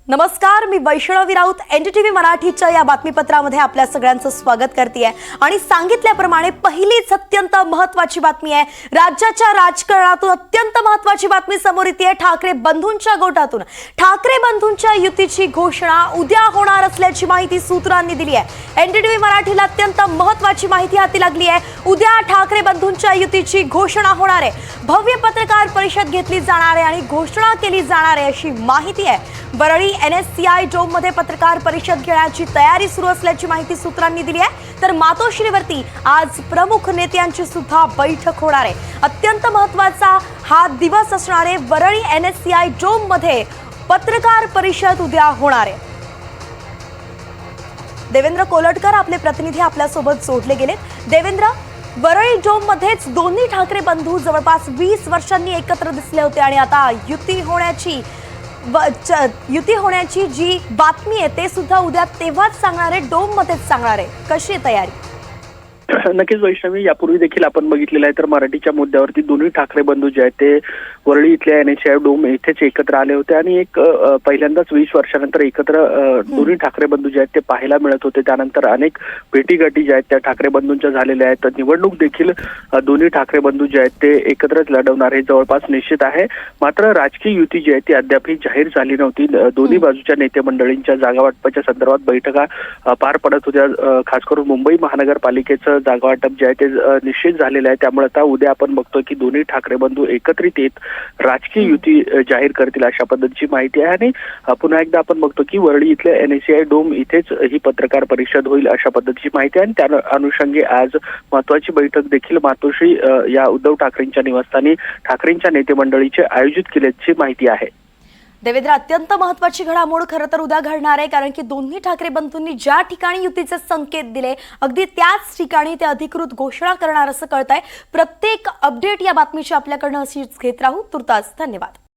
नमस्कार, मी वैष्णवी राऊत एनडीटीव्ही मराठीच्या या बातमीपत्रामध्ये आपल्या सगळ्यांचं स्वागत करते आणि सांगितल्याप्रमाणे पहिलीच अत्यंत महत्त्वाची बातमी आहे। राज्याच्या राजकारणातून अत्यंत महत्त्वाची बातमी समोर येते। ठाकरे बंधूंच्या गोटातून ठाकरे बंधूंच्या युतीची घोषणा उद्या होणार असल्याची माहिती सूत्रांनी दिली आहे। एनडीटीव्ही मराठीला अत्यंत महत्त्वाची माहिती हाती लागली आहे। उद्या ठाकरे बंधूंच्या युतीची घोषणा होणार आहे। भव्य पत्रकार परिषद घेतली जाणार आहे आणि घोषणा केली जाणार आहे अशी माहिती आहे। वरळी एनएससीआय डोम मध्ये पत्रकार परिषद घेण्याची तयारी सुरू असल्याची माहिती सूत्रांनी दिली आहे। तर मातोश्रीवरती आज प्रमुख नेत्यांची सुद्धा बैठक होणार आहे। अत्यंत महत्त्वाचा हा दिवस असणार आहे। वरळी एनएससीआय डोम मध्ये पत्रकार परिषद उद्या होणार आहे। देवेंद्र कोलटकर आपले प्रतिनिधी आपल्या सोबत जोडले गेलेत। देवेंद्र, वरळी डोम मध्येच दोन्ही ठाकरे बंधू जवळपास 20 वर्षांनी एकत्र दिसले होते आणि आता युती होण्याची जी बातमी आहे ते सुद्धा उद्या तेव्हाच सांगणार आहे, डोम मध्येच सांगणार आहे। कशी आहे तयारी? नक्कीच वैष्णवी, यापूर्वी देखील आपण बघितलेलं आहे तर मराठीच्या मुद्द्यावरती दोन्ही ठाकरे बंधू जे आहेत ते वरळी इथल्या एनएससीआय डोम येथेच एकत्र आले होते आणि एक पहिल्यांदाच 20 वर्षानंतर एकत्र दोन्ही ठाकरे बंधू जे आहेत ते पाहायला मिळत होते। त्यानंतर अनेक भेटीगाठी ज्या आहेत त्या ठाकरे बंधूंच्या झालेल्या आहेत। निवडणूक देखील दोन्ही ठाकरे बंधू जे आहेत ते एकत्रच लढवणार हे जवळपास निश्चित आहे। मात्र राजकीय युती जी आहे ती अद्यापही जाहीर झाली नव्हती। दोन्ही बाजूच्या नेते मंडळींच्या जागा वाटपाच्या संदर्भात बैठका पार पडत होत्या। खास करून मुंबई महानगरपालिकेचं जागा वाटप जे आहे ते निश्चित झालेलं आहे। त्यामुळे आता उद्या आपण बघतोय की दोन्ही ठाकरे बंधू एकत्रित येत राजकीय युती जाहीर करतील अशा पद्धतीची माहिती आहे। आणि पुन्हा एकदा आपण बघतो की वरळी इथल्या एनएससीआय डोम इथेच ही पत्रकार परिषद होईल अशा पद्धतीची माहिती आहे। आणि त्या अनुषंगी आज महत्वाची बैठक देखील मातोश्री या उद्धव ठाकरेंच्या निवासस्थानी ठाकरेंच्या नेते मंडळीचे आयोजित केल्याची माहिती आहे। देवेंद्र, अत्यंत महत्त्वाची घडामोड खरं तर उद्या घडणार आहे, कारण की दोन्ही ठाकरे बंधूंनी ज्या ठिकाणी युतीचे संकेत दिले अगदी त्याच ठिकाणी ते अधिकृत घोषणा करणार असं कळतंय। प्रत्येक अपडेट या बातमीची आपल्याकडनं अशीच घेत राहू। तुर्तास धन्यवाद।